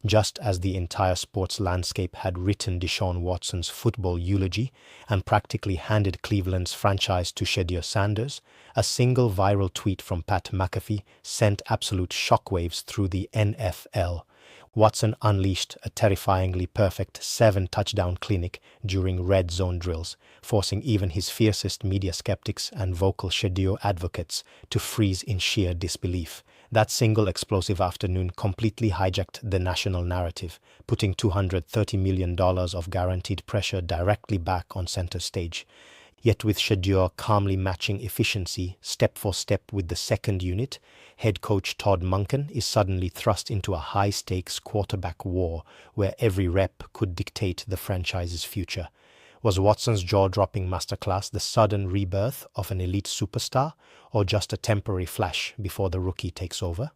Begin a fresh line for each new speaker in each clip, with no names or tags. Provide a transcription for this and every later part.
just as the entire sports landscape had written Deshaun Watson's football eulogy and practically handed Cleveland's franchise to Shedeur Sanders. A single viral tweet from Pat McAfee sent absolute shockwaves through the NFL. Watson unleashed a terrifyingly perfect 7-touchdown clinic during red zone drills, forcing even his fiercest media skeptics and vocal Shedeur advocates to freeze in sheer disbelief. That single explosive afternoon completely hijacked the national narrative, putting $230 million of guaranteed pressure directly back on center stage. Yet with Shedeur calmly matching efficiency step for step with the second unit, head coach Todd Monken is suddenly thrust into a high-stakes quarterback war where every rep could dictate the franchise's future. Was Watson's jaw-dropping masterclass the sudden rebirth of an elite superstar, or just a temporary flash before the rookie takes over?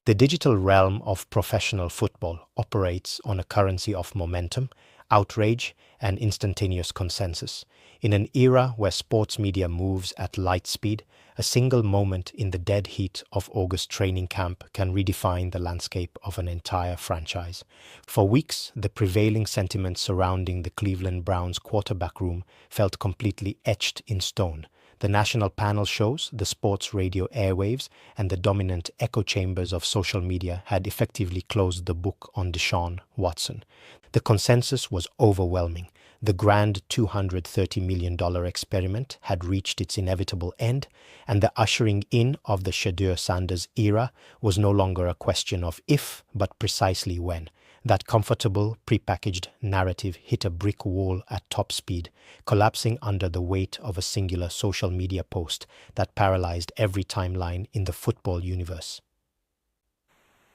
The digital realm of professional football operates on a currency of momentum, outrage, and instantaneous consensus. In an era where sports media moves at light speed, a single moment in the dead heat of August training camp can redefine the landscape of an entire franchise. For weeks, the prevailing sentiment surrounding the Cleveland Browns quarterback room felt completely etched in stone. The national panel shows, the sports radio airwaves, and the dominant echo chambers of social media had effectively closed the book on Deshaun Watson. The consensus was overwhelming. The grand $230 million experiment had reached its inevitable end, and the ushering in of the Shedeur Sanders era was no longer a question of if, but precisely when. That comfortable, prepackaged narrative hit a brick wall at top speed, collapsing under the weight of a singular social media post that paralyzed every timeline in the football universe.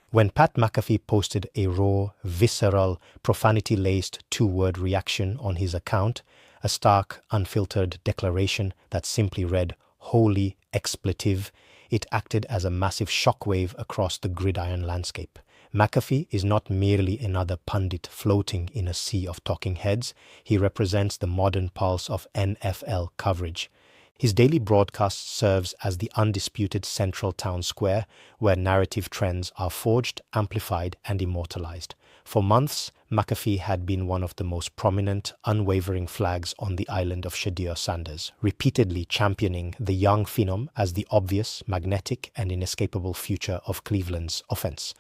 When Pat McAfee posted a raw, visceral, profanity-laced two-word reaction on his account, a stark, unfiltered declaration that simply read, "Holy expletive," it acted as a massive shockwave across the gridiron landscape. McAfee is not merely another pundit floating in a sea of talking heads. He represents the modern pulse of NFL coverage. His daily broadcast serves as the undisputed central town square where narrative trends are forged, amplified, and immortalized. For months, McAfee had been one of the most prominent, unwavering flags on the island of Shedeur Sanders, repeatedly championing the young phenom as the obvious, magnetic, and inescapable future of Cleveland's offense.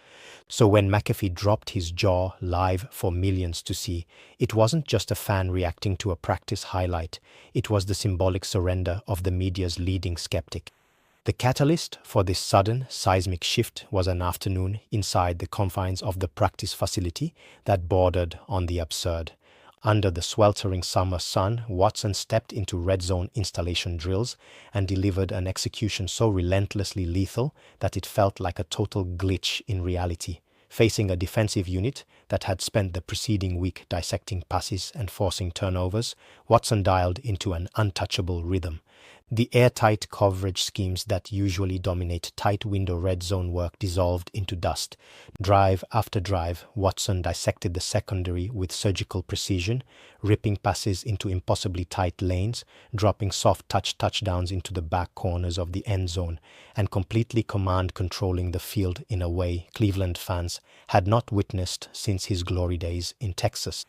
So when McAfee dropped his jaw live for millions to see, it wasn't just a fan reacting to a practice highlight, it was the symbolic surrender of the media's leading skeptic. The catalyst for this sudden, seismic shift was an afternoon inside the confines of the practice facility that bordered on the absurd. Under the sweltering summer sun, Watson stepped into red zone installation drills and delivered an execution so relentlessly lethal that it felt like a total glitch in reality. Facing a defensive unit that had spent the preceding week dissecting passes and forcing turnovers, Watson dialed into an untouchable rhythm. The airtight coverage schemes that usually dominate tight window red zone work dissolved into dust. Drive after drive, Watson dissected the secondary with surgical precision, ripping passes into impossibly tight lanes, dropping soft touchdowns into the back corners of the end zone, and completely command-controlling the field in a way Cleveland fans had not witnessed since his glory days in Texas.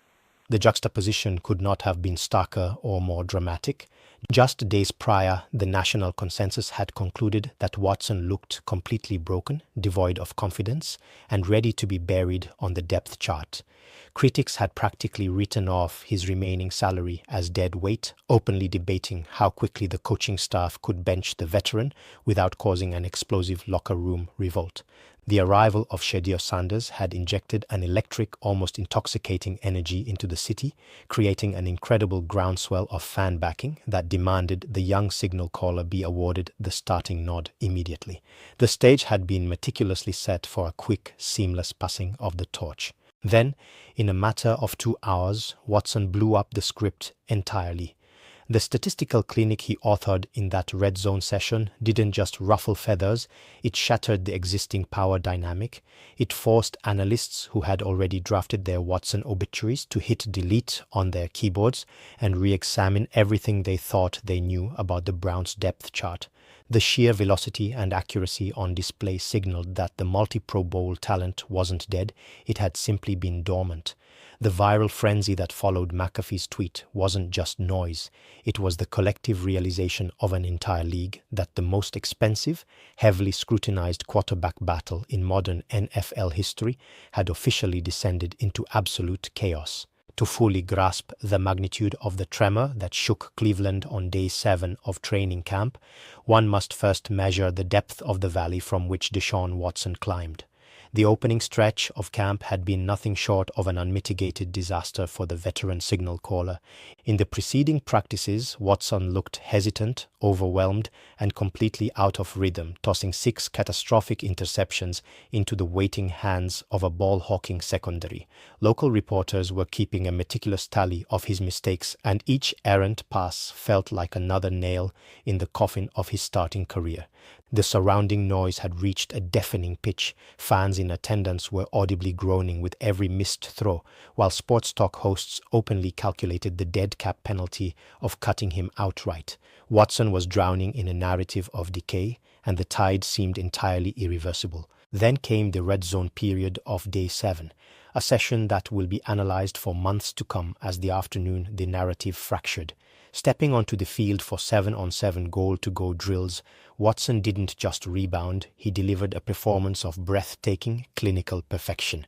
The juxtaposition could not have been starker or more dramatic. Just days prior, the national consensus had concluded that Watson looked completely broken, devoid of confidence, and ready to be buried on the depth chart. Critics had practically written off his remaining salary as dead weight, openly debating how quickly the coaching staff could bench the veteran without causing an explosive locker room revolt. The arrival of Shedeur Sanders had injected an electric, almost intoxicating energy into the city, creating an incredible groundswell of fan backing that demanded the young signal caller be awarded the starting nod immediately. The stage had been meticulously set for a quick, seamless passing of the torch. Then, in a matter of 2 hours, Watson blew up the script entirely. The statistical clinic he authored in that red zone session didn't just ruffle feathers, it shattered the existing power dynamic. It forced analysts who had already drafted their Watson obituaries to hit delete on their keyboards and re-examine everything they thought they knew about the Browns' depth chart. The sheer velocity and accuracy on display signaled that the multi-Pro Bowl talent wasn't dead, it had simply been dormant. The viral frenzy that followed McAfee's tweet wasn't just noise, it was the collective realization of an entire league that the most expensive, heavily scrutinized quarterback battle in modern NFL history had officially descended into absolute chaos. To fully grasp the magnitude of the tremor that shook Cleveland on day 7 of training camp, one must first measure the depth of the valley from which Deshaun Watson climbed. The opening stretch of camp had been nothing short of an unmitigated disaster for the veteran signal caller. In the preceding practices, Watson looked hesitant, overwhelmed, and completely out of rhythm, tossing 6 catastrophic interceptions into the waiting hands of a ball-hawking secondary. Local reporters were keeping a meticulous tally of his mistakes, and each errant pass felt like another nail in the coffin of his starting career. The surrounding noise had reached a deafening pitch. Fans in attendance were audibly groaning with every missed throw, while sports talk hosts openly calculated the dead cap penalty of cutting him outright. Watson was drowning in a narrative of decay, and the tide seemed entirely irreversible. Then came the red zone period of day 7, a session that will be analyzed for months to come. As the afternoon, the narrative fractured. Stepping onto the field for 7-on-7 goal-to-go drills, Watson didn't just rebound, he delivered a performance of breathtaking, clinical perfection.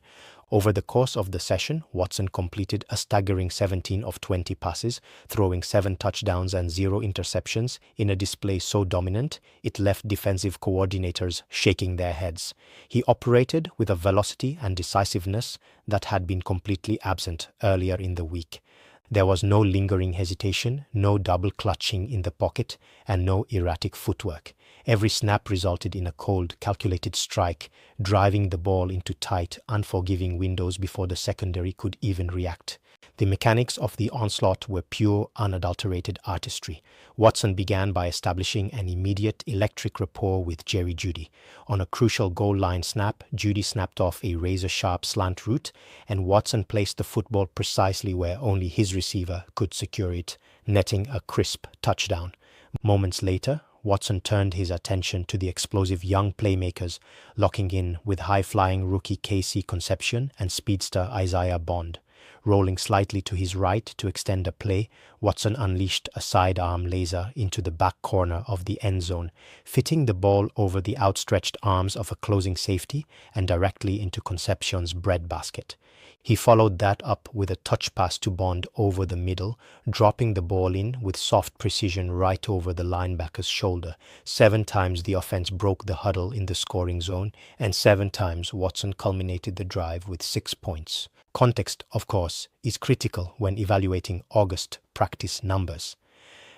Over the course of the session, Watson completed a staggering 17 of 20 passes, throwing 7 touchdowns and 0 interceptions in a display so dominant it left defensive coordinators shaking their heads. He operated with a velocity and decisiveness that had been completely absent earlier in the week. There was no lingering hesitation, no double clutching in the pocket, and no erratic footwork. Every snap resulted in a cold, calculated strike, driving the ball into tight, unforgiving windows before the secondary could even react. The mechanics of the onslaught were pure, unadulterated artistry. Watson began by establishing an immediate electric rapport with Jerry Jeudy. On a crucial goal line snap, Jeudy snapped off a razor-sharp slant route, and Watson placed the football precisely where only his receiver could secure it, netting a crisp touchdown. Moments later, Watson turned his attention to the explosive young playmakers, locking in with high-flying rookie Casey Concepcion and speedster Isaiah Bond. Rolling slightly to his right to extend a play, Watson unleashed a sidearm laser into the back corner of the end zone, fitting the ball over the outstretched arms of a closing safety and directly into Concepcion's breadbasket. He followed that up with a touch pass to Bond over the middle, dropping the ball in with soft precision right over the linebacker's shoulder. 7 times the offense broke the huddle in the scoring zone, and 7 times Watson culminated the drive with 6 points. Context, of course, is critical when evaluating August practice numbers.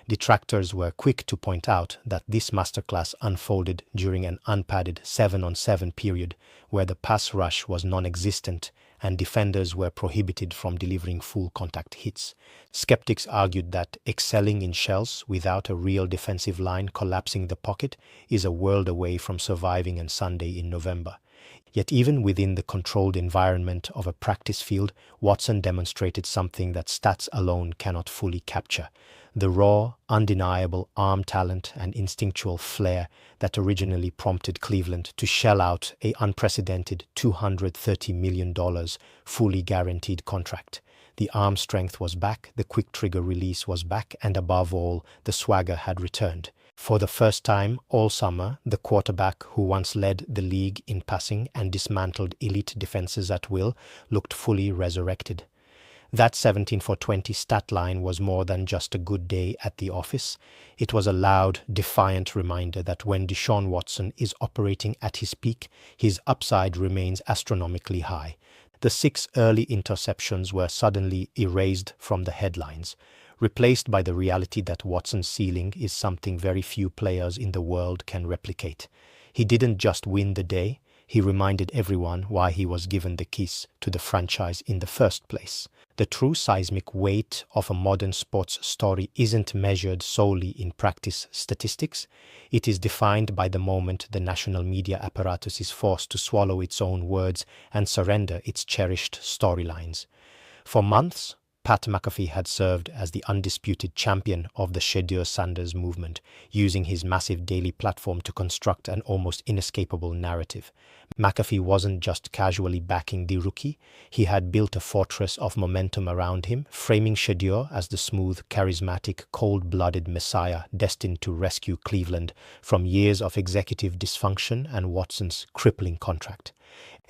Detractors were quick to point out that this masterclass unfolded during an unpadded 7-on-7 period where the pass rush was non-existent and defenders were prohibited from delivering full contact hits. Skeptics argued that excelling in shells without a real defensive line collapsing the pocket is a world away from surviving on Sunday in November. Yet even within the controlled environment of a practice field, Watson demonstrated something that stats alone cannot fully capture: the raw, undeniable arm talent and instinctual flair that originally prompted Cleveland to shell out an unprecedented $230 million fully guaranteed contract. The arm strength was back, the quick trigger release was back, and above all, the swagger had returned. For the first time all summer, the quarterback who once led the league in passing and dismantled elite defenses at will looked fully resurrected. That 17 for 20 stat line was more than just a good day at the office. It was a loud, defiant reminder that when Deshaun Watson is operating at his peak, his upside remains astronomically high. The 6 early interceptions were suddenly erased from the headlines, replaced by the reality that Watson's ceiling is something very few players in the world can replicate. He didn't just win the day, he reminded everyone why he was given the keys to the franchise in the first place. The true seismic weight of a modern sports story isn't measured solely in practice statistics. It is defined by the moment the national media apparatus is forced to swallow its own words and surrender its cherished storylines. For months, Pat McAfee had served as the undisputed champion of the Shedeur Sanders movement, using his massive daily platform to construct an almost inescapable narrative. McAfee wasn't just casually backing the rookie, he had built a fortress of momentum around him, framing Shedeur as the smooth, charismatic, cold-blooded messiah destined to rescue Cleveland from years of executive dysfunction and Watson's crippling contract.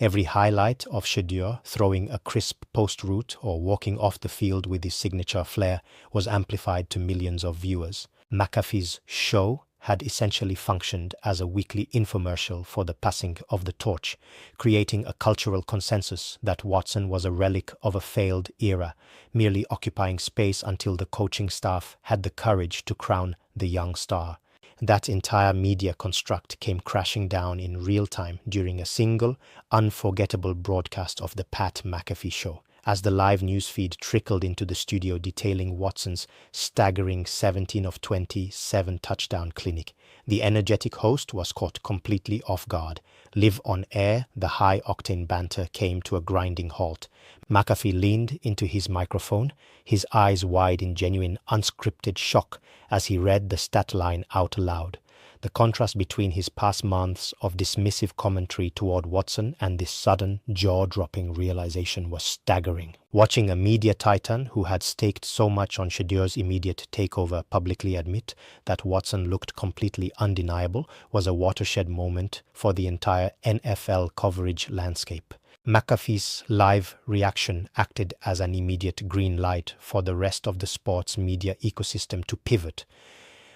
Every highlight of Shedeur throwing a crisp post route or walking off the field with his signature flair was amplified to millions of viewers. McAfee's show had essentially functioned as a weekly infomercial for the passing of the torch, creating a cultural consensus that Watson was a relic of a failed era, merely occupying space until the coaching staff had the courage to crown the young star. That entire media construct came crashing down in real time during a single, unforgettable broadcast of the Pat McAfee show, as the live newsfeed trickled into the studio detailing Watson's staggering 17 of 20 7-touchdown clinic. The energetic host was caught completely off guard. Live on air, the high-octane banter came to a grinding halt. McAfee leaned into his microphone, his eyes wide in genuine, unscripted shock as he read the stat line out loud. The contrast between his past months of dismissive commentary toward Watson and this sudden, jaw-dropping realization was staggering. Watching a media titan who had staked so much on Shedeur's immediate takeover publicly admit that Watson looked completely undeniable was a watershed moment for the entire NFL coverage landscape. McAfee's live reaction acted as an immediate green light for the rest of the sports media ecosystem to pivot.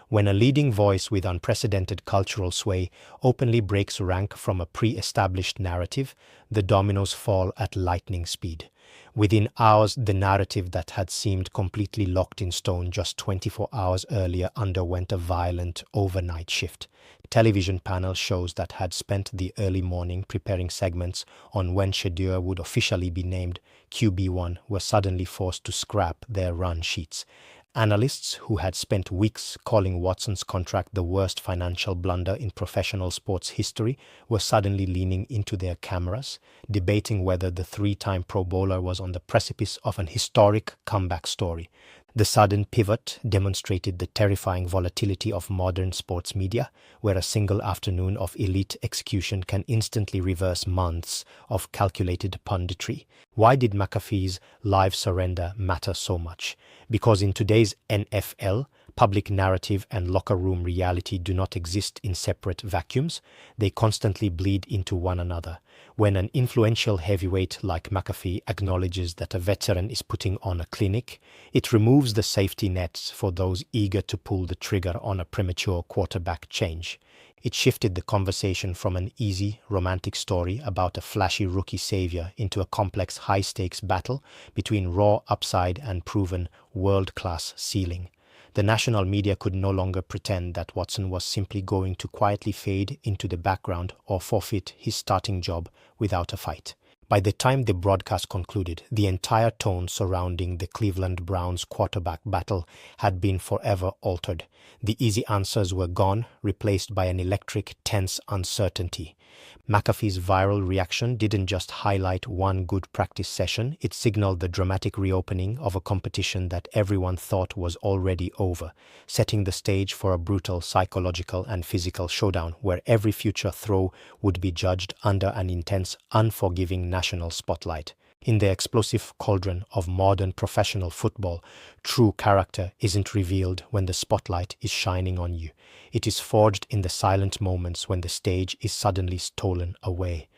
When a leading voice with unprecedented cultural sway openly breaks rank from a pre-established narrative, the dominoes fall at lightning speed. Within hours, the narrative that had seemed completely locked in stone just 24 hours earlier underwent a violent overnight shift. Television panel shows that had spent the early morning preparing segments on when Shedeur would officially be named QB1 were suddenly forced to scrap their run sheets. Analysts who had spent weeks calling Watson's contract the worst financial blunder in professional sports history were suddenly leaning into their cameras, debating whether the three-time Pro Bowler was on the precipice of an historic comeback story. The sudden pivot demonstrated the terrifying volatility of modern sports media, where a single afternoon of elite execution can instantly reverse months of calculated punditry. Why did McAfee's live surrender matter so much? Because in today's NFL, public narrative and locker room reality do not exist in separate vacuums. They constantly bleed into one another. When an influential heavyweight like McAfee acknowledges that a veteran is putting on a clinic, it removes the safety nets for those eager to pull the trigger on a premature quarterback change. It shifted the conversation from an easy, romantic story about a flashy rookie savior into a complex, high-stakes battle between raw upside and proven world-class ceiling. The national media could no longer pretend that Watson was simply going to quietly fade into the background or forfeit his starting job without a fight. By the time the broadcast concluded, the entire tone surrounding the Cleveland Browns quarterback battle had been forever altered. The easy answers were gone, replaced by an electric, tense uncertainty. McAfee's viral reaction didn't just highlight one good practice session, it signaled the dramatic reopening of a competition that everyone thought was already over, setting the stage for a brutal psychological and physical showdown where every future throw would be judged under an intense, unforgiving national spotlight. In the explosive cauldron of modern professional football, true character isn't revealed when the spotlight is shining on you. It is forged in the silent moments when the stage is suddenly stolen away.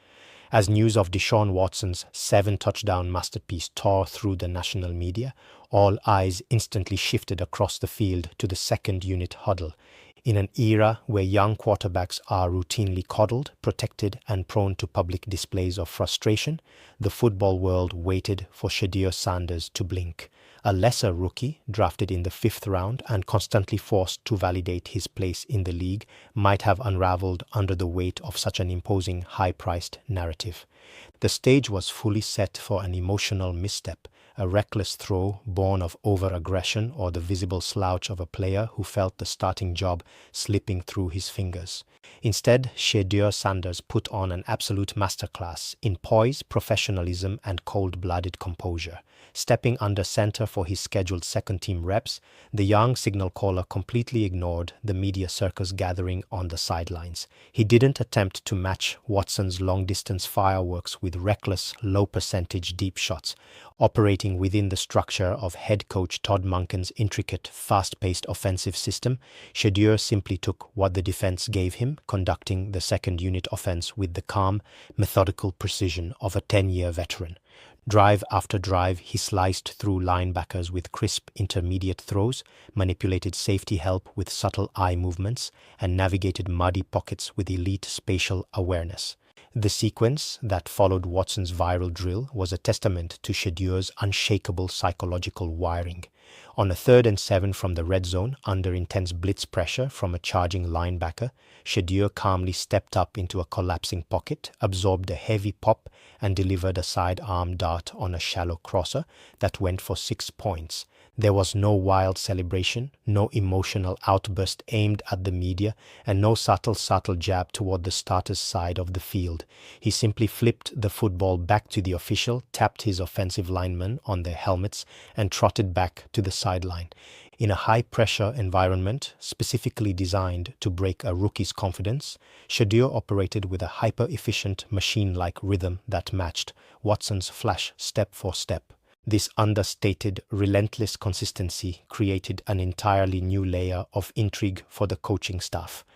As news of Deshaun Watson's 7-touchdown masterpiece tore through the national media, all eyes instantly shifted across the field to the second unit huddle. In an era where young quarterbacks are routinely coddled, protected, and prone to public displays of frustration, the football world waited for Shedeur Sanders to blink. A lesser rookie, drafted in the 5th round and constantly forced to validate his place in the league, might have unraveled under the weight of such an imposing, high-priced narrative. The stage was fully set for an emotional misstep, a reckless throw born of over-aggression or the visible slouch of a player who felt the starting job slipping through his fingers. Instead, Shedeur Sanders put on an absolute masterclass in poise, professionalism, and cold-blooded composure. Stepping under center for his scheduled second-team reps, the young signal caller completely ignored the media circus gathering on the sidelines. He didn't attempt to match Watson's long-distance fireworks with reckless, low-percentage deep shots. Operating within the structure of head coach Todd Monken's intricate, fast-paced offensive system, Shedeur simply took what the defense gave him, conducting the second-unit offense with the calm, methodical precision of a 10-year veteran. Drive after drive, he sliced through linebackers with crisp intermediate throws, manipulated safety help with subtle eye movements, and navigated muddy pockets with elite spatial awareness. The sequence that followed Watson's viral drill was a testament to Shedeur's unshakable psychological wiring. On a 3rd and 7 from the red zone, under intense blitz pressure from a charging linebacker, Shedeur calmly stepped up into a collapsing pocket, absorbed a heavy pop, and delivered a sidearm dart on a shallow crosser that went for 6 points. There was no wild celebration, no emotional outburst aimed at the media, and no subtle jab toward the starter's side of the field. He simply flipped the football back to the official, tapped his offensive linemen on their helmets, and trotted back to the sideline. In a high-pressure environment specifically designed to break a rookie's confidence, Shedeur operated with a hyper-efficient, machine-like rhythm that matched Watson's flash step for step. This understated, relentless consistency created an entirely new layer of intrigue for the coaching staff.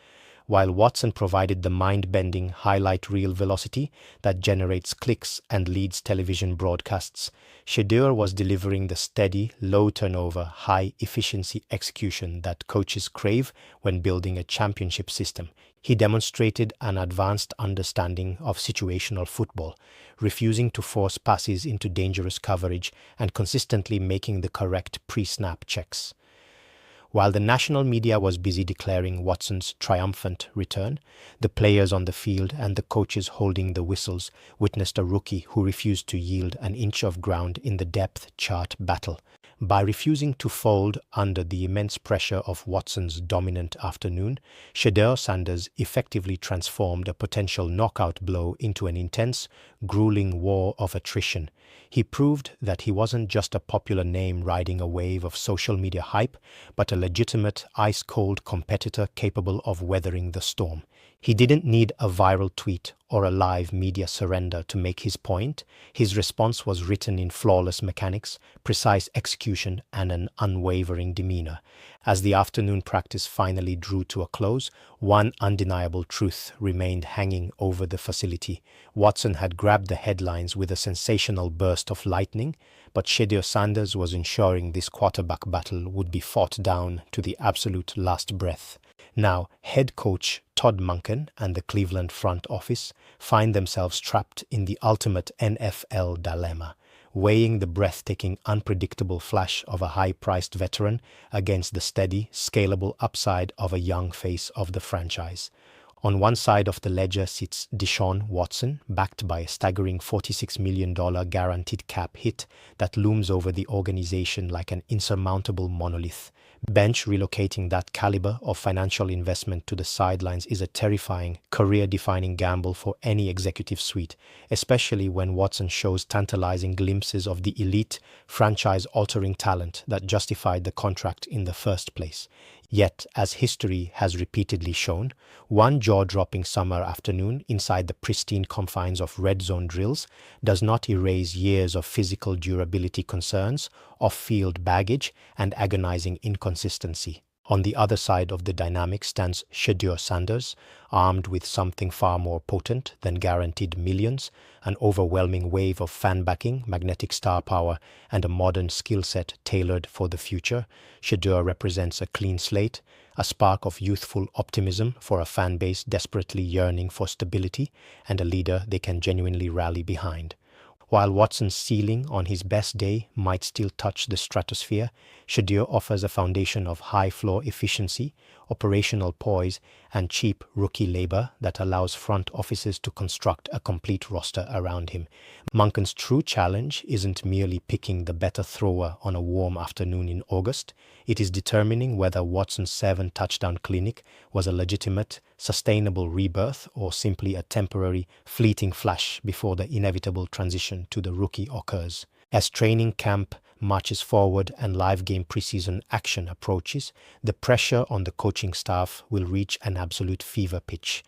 While Watson provided the mind-bending highlight reel velocity that generates clicks and leads television broadcasts, Shedeur was delivering the steady, low-turnover, high-efficiency execution that coaches crave when building a championship system. He demonstrated an advanced understanding of situational football, refusing to force passes into dangerous coverage and consistently making the correct pre-snap checks. While the national media was busy declaring Watson's triumphant return, the players on the field and the coaches holding the whistles witnessed a rookie who refused to yield an inch of ground in the depth chart battle. By refusing to fold under the immense pressure of Watson's dominant afternoon, Shedeur Sanders effectively transformed a potential knockout blow into an intense, grueling war of attrition. He proved that he wasn't just a popular name riding a wave of social media hype, but a legitimate, ice-cold competitor capable of weathering the storm. He didn't need a viral tweet or a live media surrender to make his point. His response was written in flawless mechanics, precise execution, and an unwavering demeanor. As the afternoon practice finally drew to a close, one undeniable truth remained hanging over the facility. Watson had grabbed the headlines with a sensational burst of lightning, but Shedeur Sanders was ensuring this quarterback battle would be fought down to the absolute last breath. Now, head coach Todd Monken and the Cleveland front office find themselves trapped in the ultimate NFL dilemma, weighing the breathtaking, unpredictable flash of a high-priced veteran against the steady, scalable upside of a young face of the franchise. On one side of the ledger sits Deshaun Watson, backed by a staggering $46 million guaranteed cap hit that looms over the organization like an insurmountable monolith. Bench relocating that caliber of financial investment to the sidelines is a terrifying, career-defining gamble for any executive suite, especially when Watson shows tantalizing glimpses of the elite, franchise-altering talent that justified the contract in the first place. Yet, as history has repeatedly shown, one jaw-dropping summer afternoon inside the pristine confines of red zone drills does not erase years of physical durability concerns, off-field baggage, and agonizing inconsistency. On the other side of the dynamic stands Shedeur Sanders, armed with something far more potent than guaranteed millions, an overwhelming wave of fan backing, magnetic star power, and a modern skill set tailored for the future. Shedeur represents a clean slate, a spark of youthful optimism for a fan base desperately yearning for stability, and a leader they can genuinely rally behind. While Watson's ceiling on his best day might still touch the stratosphere, Shedeur offers a foundation of high floor efficiency, operational poise, and cheap rookie labor that allows front offices to construct a complete roster around him. Monken's true challenge isn't merely picking the better thrower on a warm afternoon in August. It is determining whether Watson's 7-touchdown clinic was a legitimate, sustainable rebirth or simply a temporary, fleeting flash before the inevitable transition to the rookie occurs. As training camp marches forward and live game preseason action approaches, the pressure on the coaching staff will reach an absolute fever pitch.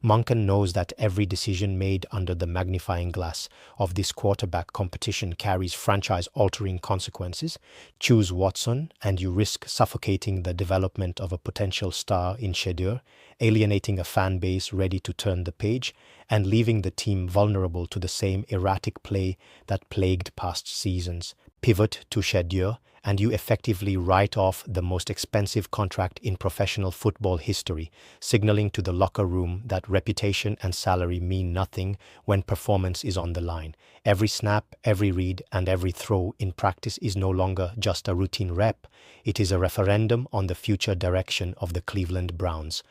Monken knows that every decision made under the magnifying glass of this quarterback competition carries franchise-altering consequences. Choose Watson, and you risk suffocating the development of a potential star in Shedeur, alienating a fan base ready to turn the page, and leaving the team vulnerable to the same erratic play that plagued past seasons. Pivot to Shedeur, and you effectively write off the most expensive contract in professional football history, signaling to the locker room that reputation and salary mean nothing when performance is on the line. Every snap, every read, and every throw in practice is no longer just a routine rep. It is a referendum on the future direction of the Cleveland Browns.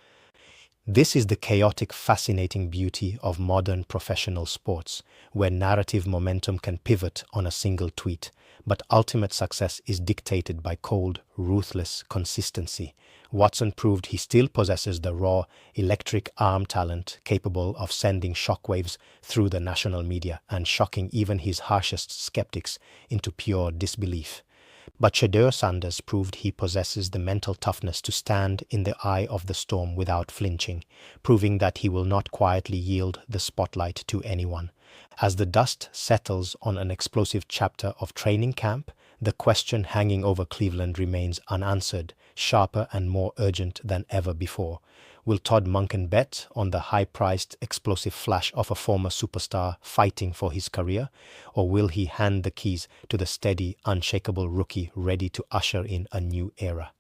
This is the chaotic, fascinating beauty of modern professional sports, where narrative momentum can pivot on a single tweet, but ultimate success is dictated by cold, ruthless consistency. Watson proved he still possesses the raw, electric arm talent capable of sending shockwaves through the national media and shocking even his harshest skeptics into pure disbelief. But Shedeur Sanders proved he possesses the mental toughness to stand in the eye of the storm without flinching, proving that he will not quietly yield the spotlight to anyone. As the dust settles on an explosive chapter of training camp, the question hanging over Cleveland remains unanswered, sharper and more urgent than ever before. Will Todd Monken bet on the high-priced, explosive flash of a former superstar fighting for his career, or will he hand the keys to the steady, unshakable rookie ready to usher in a new era?